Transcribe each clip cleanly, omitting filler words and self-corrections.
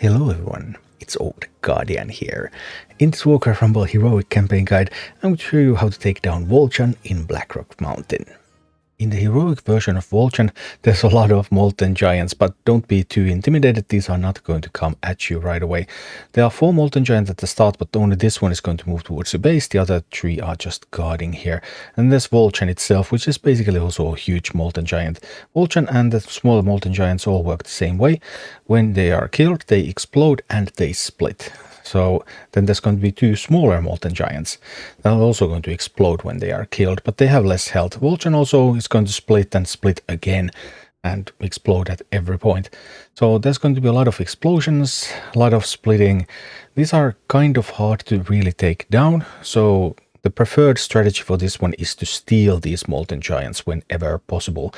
Hello everyone, it's Old Guardian here. In this Warcraft Rumble HEROIC campaign guide, I'm going to show you how to take down Volchan in Blackrock Mountain. In the heroic version of Volchan, there's a lot of molten giants, but don't be too intimidated, these are not going to come at you right away. There are 4 molten giants at the start, but only this one is going to move towards the base, the other 3 are just guarding here. And there's Volchan itself, which is basically also a huge molten giant. Volchan and the smaller molten giants all work the same way. When they are killed, they explode and they split. So then there's going to be 2 smaller molten giants that are also going to explode when they are killed, but they have less health. Volchan also is going to split and split again and explode at every point. So there's going to be a lot of explosions, a lot of splitting. These are kind of hard to really take down, so the preferred strategy for this one is to steal these molten giants whenever possible.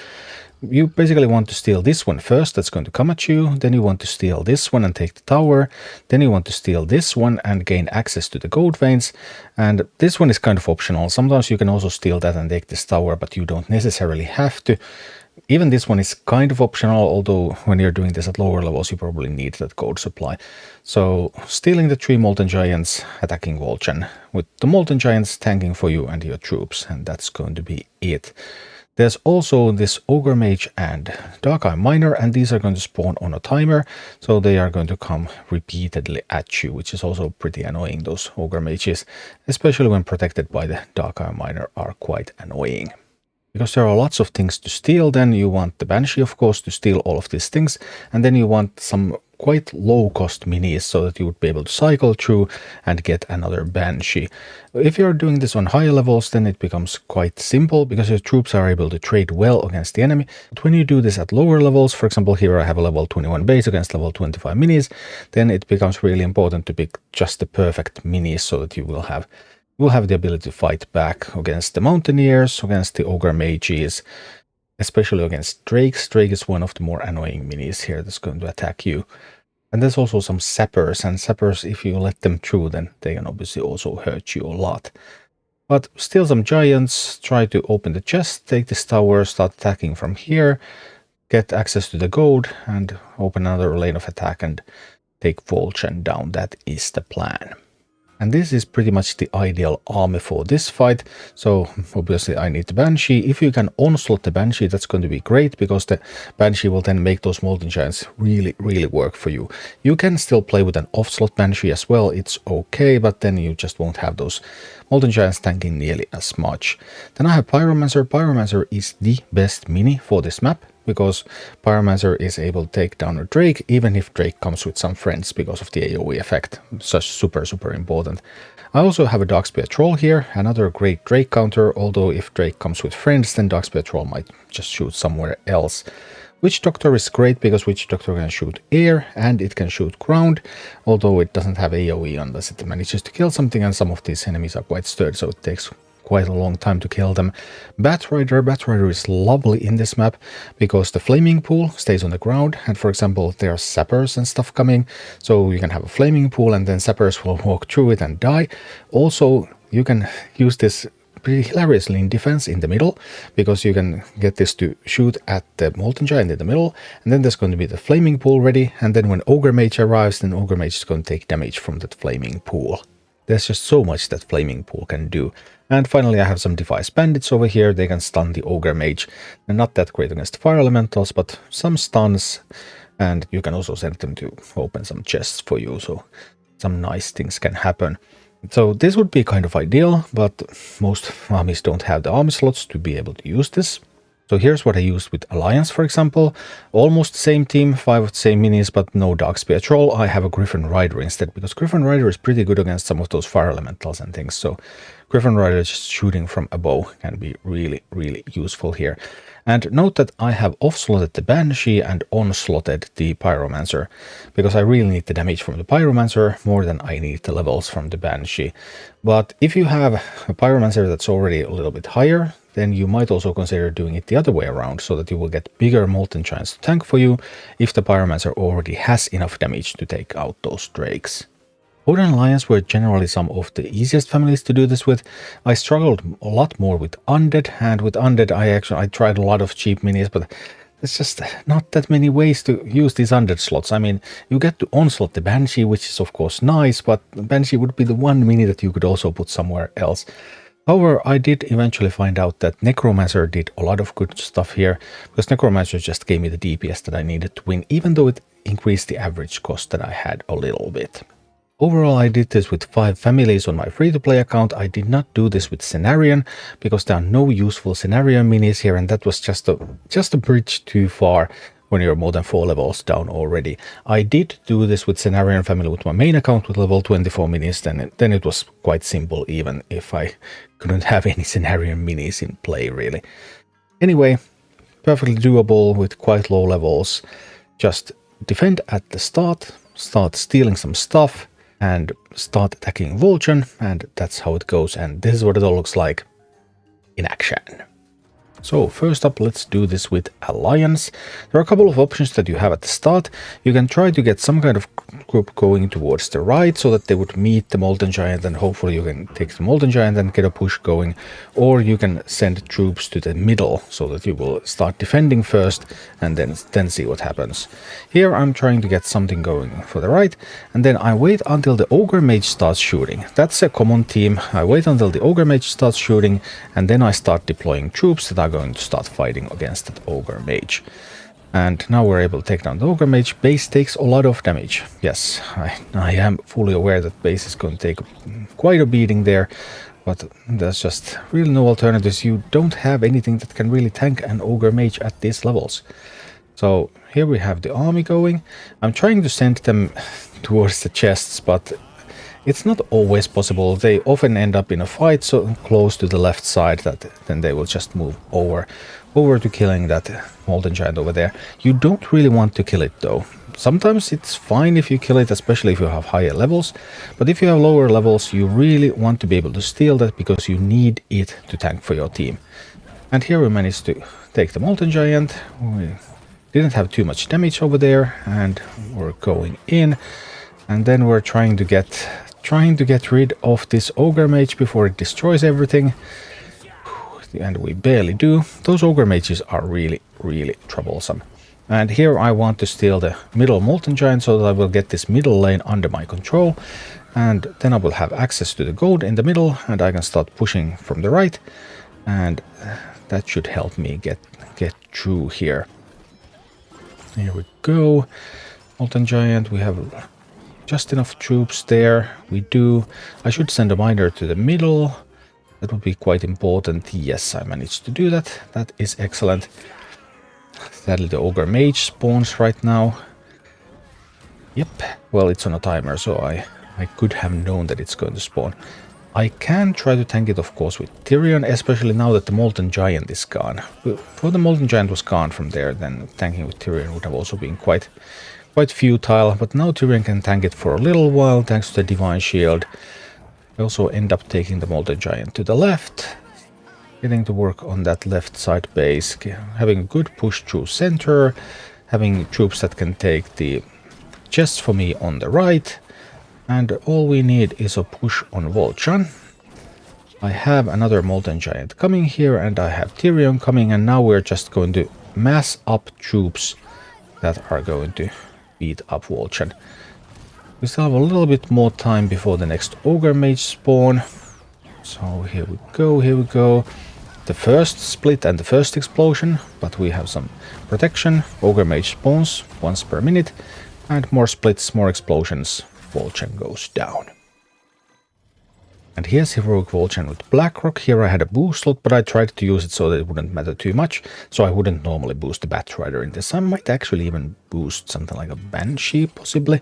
You basically want to steal this one first, that's going to come at you, then you want to steal this one and take the tower, then you want to steal this one and gain access to the gold veins, and this one is kind of optional. Sometimes you can also steal that and take this tower, but you don't necessarily have to. Even this one is kind of optional, although when you're doing this at lower levels you probably need that gold supply. So stealing the 3 molten giants, attacking Volchan, with the molten giants tanking for you and your troops, and that's going to be it. There's also this Ogre Mage and Dark Eye Miner, and these are going to spawn on a timer, so they are going to come repeatedly at you, which is also pretty annoying. Those Ogre Mages, especially when protected by the Dark Eye Miner, are quite annoying. Because there are lots of things to steal, then you want the Banshee, of course, to steal all of these things, and then you want some quite low-cost minis so that you would be able to cycle through and get another Banshee. If you're doing this on higher levels, then it becomes quite simple because your troops are able to trade well against the enemy. But when you do this at lower levels, for example, here I have a level 21 base against level 25 minis, then it becomes really important to pick just the perfect minis so that you will have the ability to fight back against the Mountaineers, against the Ogre Mages, especially against Drakes. Drake is one of the more annoying minis here that's going to attack you. And there's also some Sappers, and Sappers, if you let them through, then they can obviously also hurt you a lot. But steal some giants, try to open the chest, take this tower, start attacking from here, get access to the gold, and open another lane of attack and take Volchan down. That is the plan. And this is pretty much the ideal army for this fight, so obviously I need the Banshee. If you can onslaught the Banshee, that's going to be great, because the Banshee will then make those molten giants really work for you. You can still play with an off-slot Banshee as well, it's okay, but then you just won't have those molten giants tanking nearly as much. Then I have Pyromancer. Pyromancer is the best mini for this map, because Pyromancer is able to take down a Drake, even if Drake comes with some friends because of the AoE effect. Such super important. I also have a Darkspear Troll here, another great Drake counter, although if Drake comes with friends, then Darkspear Troll might just shoot somewhere else. Witch Doctor is great because Witch Doctor can shoot air and it can shoot ground, although it doesn't have AoE unless it manages to kill something, and some of these enemies are quite sturdy, so it takes quite a long time to kill them. Batrider is lovely in this map because the flaming pool stays on the ground, and for example there are Sappers and stuff coming, so you can have a flaming pool and then Sappers will walk through it and die. Also you can use this pretty hilariously in defense in the middle, because you can get this to shoot at the molten giant in the middle, and then there's going to be the flaming pool ready, and then when Ogre Mage arrives, then Ogre Mage is going to take damage from that flaming pool. There's just so much that flaming pool can do. And finally I have some Defice Bandits over here. They can stun the Ogre Mage. They're not that great against fire elementals, but some stuns, and you can also send them to open some chests for you, so some nice things can happen. So this would be kind of ideal, but most armies don't have the army slots to be able to use this. So here's what I used with Alliance, for example. Almost the same team, 5 of the same minis, but no Darkspear Troll. I have a Griffin Rider instead, because Griffin Rider is pretty good against some of those fire elementals and things. So Griffin Rider just shooting from a bow can be really useful here. And note that I have off-slotted the Banshee and on-slotted the Pyromancer, because I really need the damage from the Pyromancer more than I need the levels from the Banshee. But if you have a Pyromancer that's already a little bit higher, then you might also consider doing it the other way around, so that you will get bigger molten giants to tank for you if the Pyromancer already has enough damage to take out those Drakes. Horde and Alliance were generally some of the easiest families to do this with. I struggled a lot more with Undead, and with Undead I tried a lot of cheap minis, but there's just not that many ways to use these undead slots. I mean, you get to onslaught the Banshee, which is of course nice, but Banshee would be the one mini that you could also put somewhere else. However, I did eventually find out that Necromancer did a lot of good stuff here, because Necromancer just gave me the DPS that I needed to win, even though it increased the average cost that I had a little bit. Overall, I did this with 5 families on my free-to-play account. I did not do this with Cenarion, because there are no useful Cenarion minis here, and that was just a bridge too far when you're more than 4 levels down already. I did do this with Cenarion family with my main account with level 24 minis, then it was quite simple, even if I couldn't have any Cenarion minis in play, really. Anyway, perfectly doable with quite low levels. Just defend at the start stealing some stuff, and start attacking Volchan, and that's how it goes, and this is what it all looks like in action. So first up, let's do this with Alliance. There are a couple of options that you have at the start. You can try to get some kind of group going towards the right so that they would meet the Molten Giant, and hopefully you can take the Molten Giant and get a push going. Or you can send troops to the middle so that you will start defending first and then see what happens. Here I'm trying to get something going for the right, and then I wait until the Ogre Mage starts shooting. That's a common theme. I wait until the Ogre Mage starts shooting, and then I start deploying troops that are going to start fighting against that Ogre Mage. And now we're able to take down the Ogre Mage. Base takes a lot of damage. Yes, I am fully aware that base is going to take quite a beating there, but there's just really no alternatives. You don't have anything that can really tank an Ogre Mage at these levels. So here we have the army going. I'm trying to send them towards the chests, but it's not always possible. They often end up in a fight so close to the left side that then they will just move over to killing that Molten Giant over there. You don't really want to kill it though. Sometimes it's fine if you kill it, especially if you have higher levels, but if you have lower levels, you really want to be able to steal that because you need it to tank for your team. And here we managed to take the Molten Giant. We didn't have too much damage over there, and we're going in, and then we're trying to get rid of this Ogre Mage before it destroys everything. And we barely do. Those Ogre Mages are really, really troublesome. And here I want to steal the middle Molten Giant so that I will get this middle lane under my control. And then I will have access to the gold in the middle, and I can start pushing from the right. And that should help me get through here. Here we go. Molten Giant, we have just enough troops there. We do. I should send a miner to the middle. That would be quite important. Yes, I managed to do that. That is excellent. Sadly, the Ogre Mage spawns right now. Yep. Well, it's on a timer, so I could have known that it's going to spawn. I can try to tank it, of course, with Tirion, especially now that the Molten Giant is gone. Before the Molten Giant was gone from there, then tanking with Tirion would have also been quite futile, but now Tirion can tank it for a little while thanks to the Divine Shield. I also end up taking the Molten Giant to the left, getting to work on that left side base, having a good push through center, having troops that can take the chests for me on the right, and all we need is a push on Volchan. I have another Molten Giant coming here, and I have Tirion coming, and now we're just going to mass up troops that are going to beat up Volchan. We still have a little bit more time before the next Ogre Mage spawn. So here we go. The first split and the first explosion, but we have some protection. Ogre Mage spawns once per minute, and more splits, more explosions. Volchan goes down. And here's Heroic Volchan with Blackrock. Here I had a boost slot, but I tried to use it so that it wouldn't matter too much. So I wouldn't normally boost the Batrider in this. I might actually even boost something like a Banshee, possibly.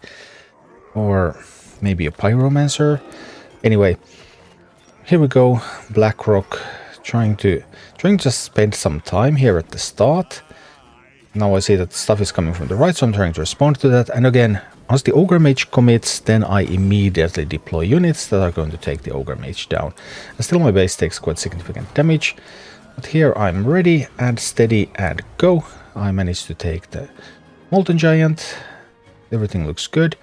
Or maybe a Pyromancer. Anyway, here we go. Blackrock trying to just spend some time here at the start. Now I see that stuff is coming from the right, so I'm trying to respond to that. And again, once the Ogre Mage commits, then I immediately deploy units that are going to take the Ogre Mage down. And still my base takes quite significant damage. But here I'm ready and steady and go. I managed to take the Molten Giant. Everything looks good.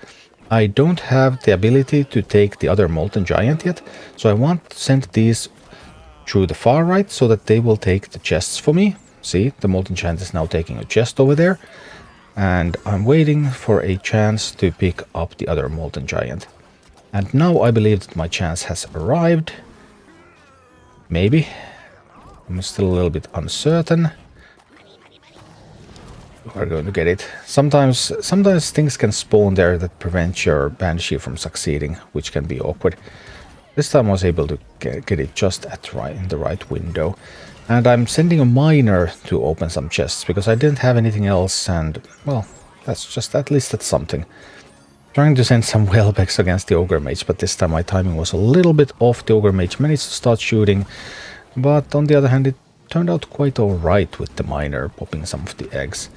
I don't have the ability to take the other Molten Giant yet, so I want to send these through the far right so that they will take the chests for me. See, the Molten Giant is now taking a chest over there. And I'm waiting for a chance to pick up the other Molten Giant. And now I believe that my chance has arrived. Maybe. I'm still a little bit uncertain. We're going to get it. Sometimes things can spawn there that prevent your Banshee from succeeding, which can be awkward. This time I was able to get it just in the right window. And I'm sending a miner to open some chests, because I didn't have anything else, and, well, at least that's something. Trying to send some Whalebecks against the Ogre Mage, but this time my timing was a little bit off. The Ogre Mage managed to start shooting, but on the other hand it turned out quite alright with the miner popping some of the eggs.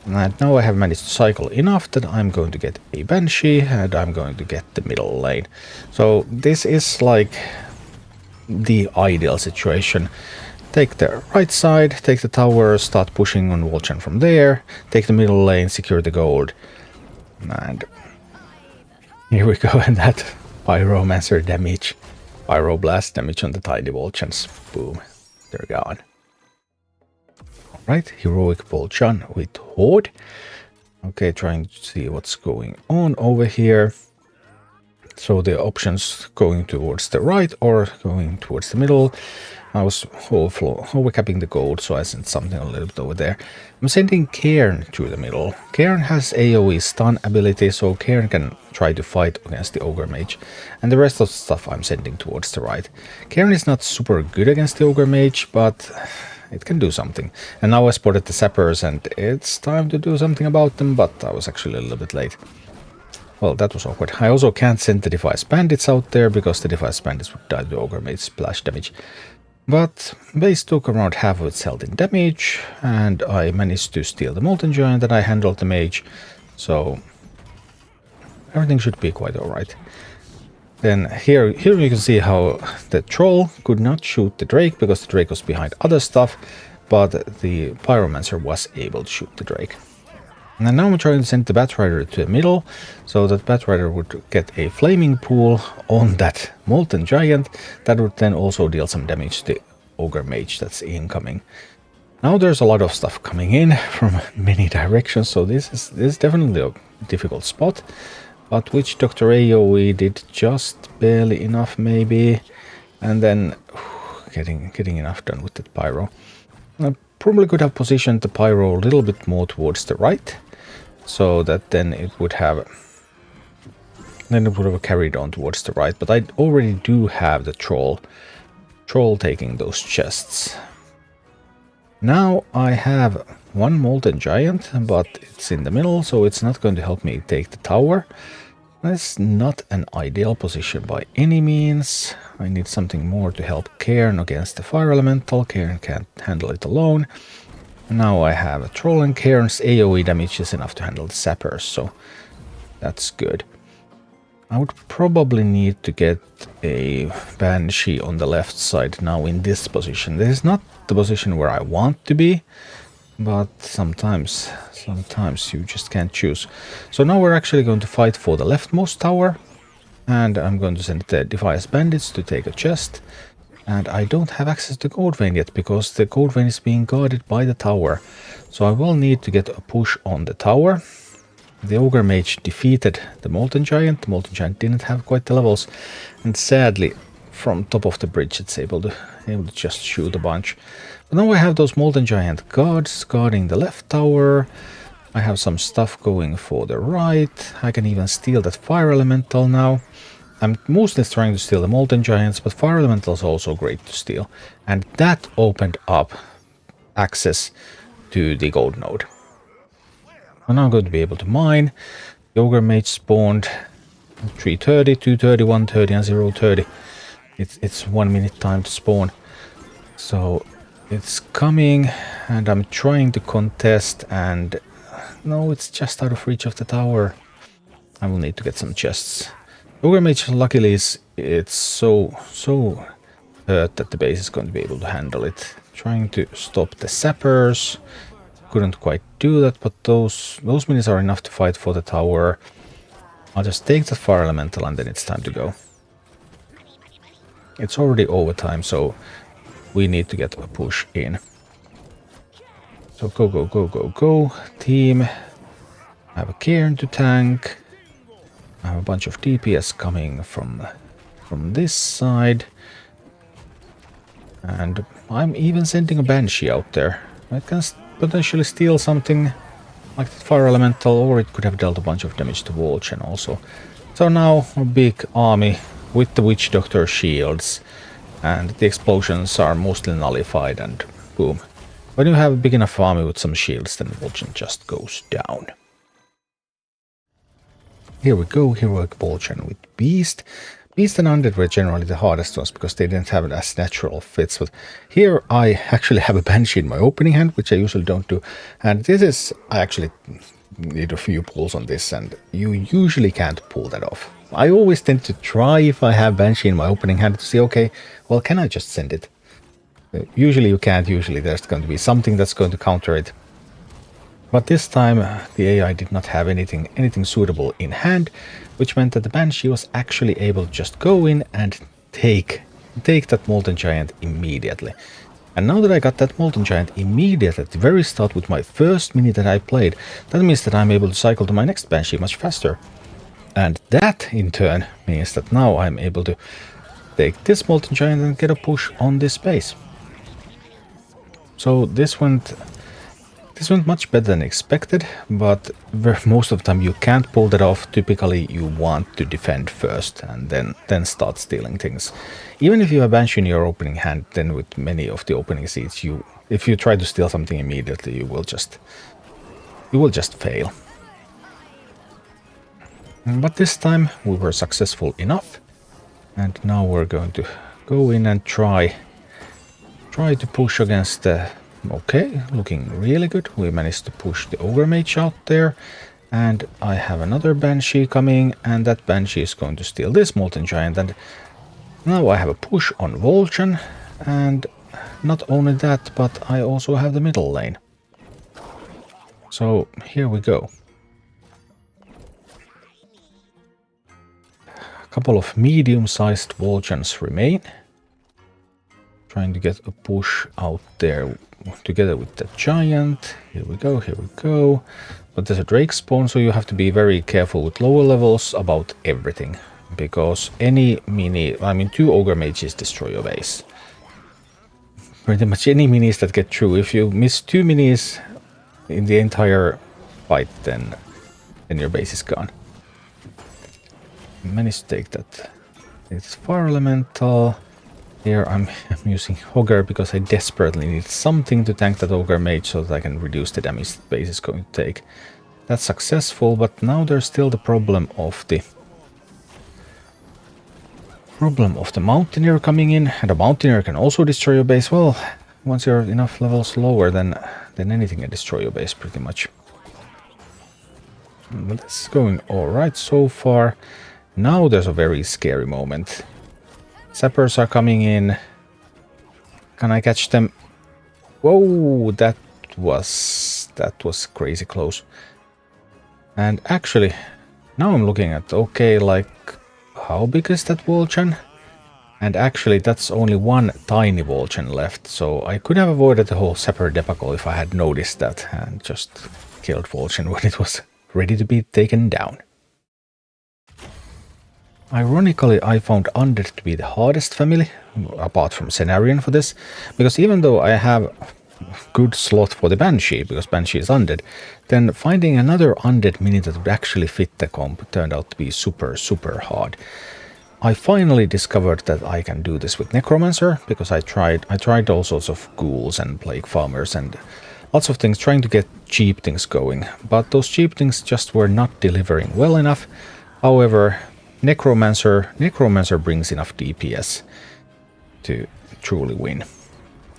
And now I have managed to cycle enough that I'm going to get a Banshee, and I'm going to get the middle lane. So this is like the ideal situation. Take the right side, take the tower, start pushing on Volchan from there, take the middle lane, secure the gold. And here we go, and that Pyromancer damage, Pyroblast damage on the tiny Volchans. Boom, they're gone. Alright, heroic Volchan with Horde. Okay, trying to see what's going on over here. So the options going towards the right or going towards the middle. I was overcapping the gold, so I sent something a little bit over there. I'm sending Cairne through the middle. Cairne has AoE stun ability, so Cairne can try to fight against the Ogre Mage. And the rest of the stuff I'm sending towards the right. Cairne is not super good against the Ogre Mage, but it can do something. And now I spotted the Sappers, and it's time to do something about them, but I was actually a little bit late. Well, that was awkward. I also can't send the Defiance Bandits out there, because the Defiance Bandits would die to Ogre Mage splash damage. But base took around half of its health in damage, and I managed to steal the Molten Giant, and I handled the mage, so everything should be quite alright. Then here you can see how the troll could not shoot the Drake, because the Drake was behind other stuff, but the Pyromancer was able to shoot the Drake. And now I'm trying to send the Batrider to the middle, so that Batrider would get a flaming pool on that Molten Giant that would then also deal some damage to the Ogre Mage that's incoming. Now there's a lot of stuff coming in from many directions, so this is definitely a difficult spot, but which Dr. AoE did just barely enough maybe, and then getting enough done with that Pyro. I probably could have positioned the Pyro a little bit more towards the right, so that then it would have carried on towards the right, but I already do have the troll taking those chests. Now I have one Molten Giant, but it's in the middle, so it's not going to help me take the tower. That's not an ideal position by any means. I need something more to help Cairne against the Fire Elemental. Cairne can't handle it alone. Now I have a troll, and Cairne's AoE damage is enough to handle the Sappers, so that's good. I would probably need to get a Banshee on the left side now in this position. This is not the position where I want to be, but sometimes you just can't choose. So now we're actually going to fight for the leftmost tower, and I'm going to send the Defiance Bandits to take a chest. And I don't have access to Gold Vein yet, because the Gold Vein is being guarded by the tower. So I will need to get a push on the tower. The Ogre Mage defeated the Molten Giant. The Molten Giant didn't have quite the levels. And sadly, from top of the bridge, it's able to just shoot a bunch. But now I have those Molten Giant guards guarding the left tower. I have some stuff going for the right. I can even steal that Fire Elemental now. I'm mostly trying to steal the Molten Giants, but Fire Elemental is also great to steal. And that opened up access to the gold node. I'm now going to be able to mine. The Ogre Mage spawned 330, 230, 130 and 030. It's 1 minute time to spawn. So it's coming, and I'm trying to contest, and no, it's just out of reach of the tower. I will need to get some chests. Ogre Mage luckily it's so hurt that the base is going to be able to handle it. Trying to stop the Sappers. Couldn't quite do that, but those minis are enough to fight for the tower. I'll just take the Fire Elemental, and then it's time to go. It's already overtime, so we need to get a push in. So go, go, go, go, go. Team. I have a Cairne to tank. I have a bunch of DPS coming from this side. And I'm even sending a Banshee out there. I can potentially steal something like the Fire Elemental, or it could have dealt a bunch of damage to Volchan also. So now a big army with the Witch Doctor shields, and the explosions are mostly nullified, and boom. When you have a big enough army with some shields, then Volchan just goes down. Here we go, Heroic Volchan with Beast. Beast and Undead were generally the hardest ones because they didn't have it as natural fits, but here I actually have a Banshee in my opening hand, which I usually don't do, and this is, I actually need a few pulls on this, and you usually can't pull that off. I always tend to try, if I have Banshee in my opening hand, to see, okay, well, can I just send it? Usually you can't, usually there's going to be something that's going to counter it. But this time the AI did not have anything suitable in hand, which meant that the Banshee was actually able to just go in and take that Molten Giant immediately. And now that I got that Molten Giant immediately at the very start with my first mini that I played, that means that I'm able to cycle to my next Banshee much faster. And that in turn means that now I'm able to take this Molten Giant and get a push on this base. So this went much better than expected, but most of the time you can't pull that off. Typically you want to defend first and then start stealing things. Even if you have Banshee in your opening hand, then with many of the opening seeds, if you try to steal something immediately, you will just fail. But this time we were successful enough, and now we're going to go in and try to push against the... Okay, looking really good. We managed to push the Ogre Mage out there, and I have another Banshee coming, and that Banshee is going to steal this Molten Giant, and now I have a push on Volchan, and not only that, but I also have the middle lane. So here we go. A couple of medium-sized Volchans remain, trying to get a push out there together with the giant. Here we go, here we go. But there's a Drake spawn, so you have to be very careful with lower levels about everything, because any mini, I mean 2 Ogre Mages destroy your base. Pretty much any minis that get through. If you miss 2 minis in the entire fight, then your base is gone. Managed to take that. It's Fire Elemental. Here I'm using Hogger because I desperately need something to tank that Ogre Mage so that I can reduce the damage the base is going to take. That's successful, but now there's still the problem of the Mountaineer coming in, and the Mountaineer can also destroy your base. Well, once you're enough levels lower, then anything can destroy your base pretty much. But this is going alright so far. Now there's a very scary moment. Sappers are coming in. Can I catch them? Whoa, that was crazy close. And actually, now I'm looking at, okay, like, how big is that Volchan? And actually, that's only one tiny Volchan left, so I could have avoided the whole Sapper debacle if I had noticed that and just killed Volchan when it was ready to be taken down. Ironically, I found Undead to be the hardest family, apart from Cenarion for this, because even though I have good slot for the Banshee, because Banshee is Undead, then finding another Undead mini that would actually fit the comp turned out to be super hard. I finally discovered that I can do this with Necromancer, because I tried all sorts of ghouls and plague farmers and lots of things, trying to get cheap things going, but those cheap things just were not delivering well enough. However, Necromancer brings enough DPS to truly win.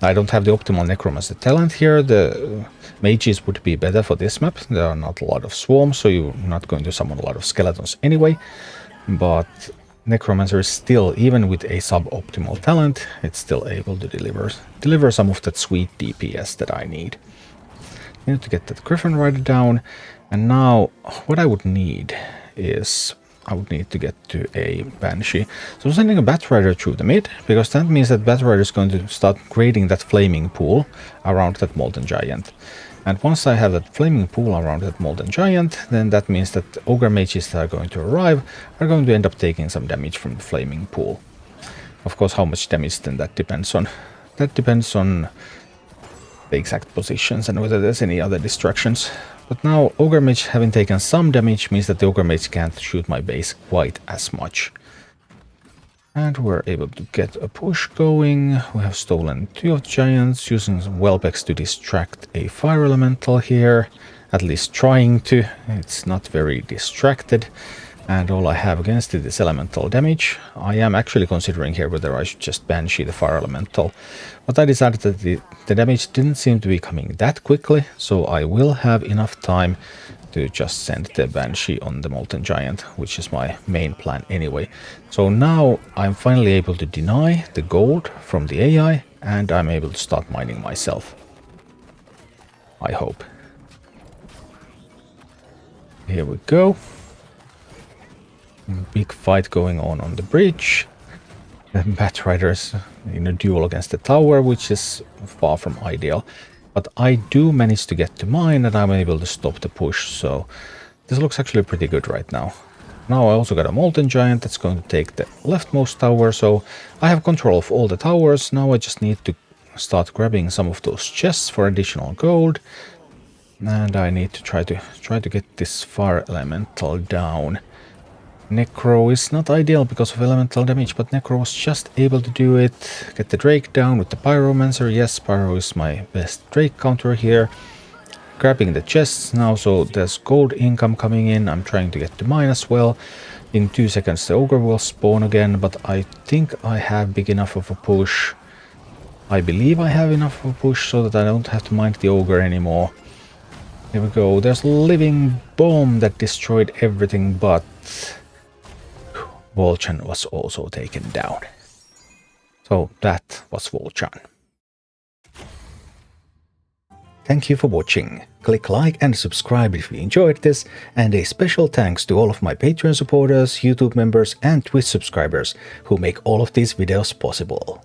I don't have the optimal Necromancer talent here. The mages would be better for this map. There are not a lot of swarms, so you're not going to summon a lot of skeletons anyway. But Necromancer is still, even with a suboptimal talent, it's still able to deliver some of that sweet DPS that I need. I need to get that Griffin Rider down, and now what I would need is I would need to get to a Banshee. So I'm sending a Bat Rider through the mid, because that means that Bat Rider is going to start creating that flaming pool around that Molten Giant. And once I have that flaming pool around that molten giant, then that means that ogre mages that are going to arrive are going to end up taking some damage from the flaming pool. Of course, how much damage then that depends on. That depends on the exact positions and whether there's any other distractions. But now ogre mage having taken some damage means that the ogre mage can't shoot my base quite as much. And we're able to get a push going. We have stolen 2 of the giants, using some Whelpex to distract a fire elemental here. At least trying to. It's not very distracted. And all I have against it is elemental damage. I am actually considering here whether I should just Banshee the fire elemental. But I decided that the damage didn't seem to be coming that quickly, so I will have enough time to just send the Banshee on the Molten Giant, which is my main plan anyway. So now I'm finally able to deny the gold from the AI, and I'm able to start mining myself. I hope. Here we go. Big fight going on the bridge. The Bat Riders in a duel against the tower, which is far from ideal. But I do manage to get to mine, and I'm able to stop the push, so this looks actually pretty good right now. Now I also got a Molten Giant that's going to take the leftmost tower, so I have control of all the towers. Now I just need to start grabbing some of those chests for additional gold. And I need to try to get this fire elemental down. Necro is not ideal because of elemental damage, but Necro was just able to do it. Get the Drake down with the Pyromancer. Yes, Pyro is my best Drake counter here. Grabbing the chests now, so there's gold income coming in. I'm trying to get to mine as well. In 2 seconds the Ogre will spawn again, but I think I have big enough of a push. I believe I have enough of a push so that I don't have to mind the Ogre anymore. Here we go. There's a living bomb that destroyed everything, but Volchan was also taken down. So that was Volchan. Thank you for watching. Click like and subscribe if you enjoyed this, and a special thanks to all of my Patreon supporters, YouTube members and Twitch subscribers who make all of these videos possible.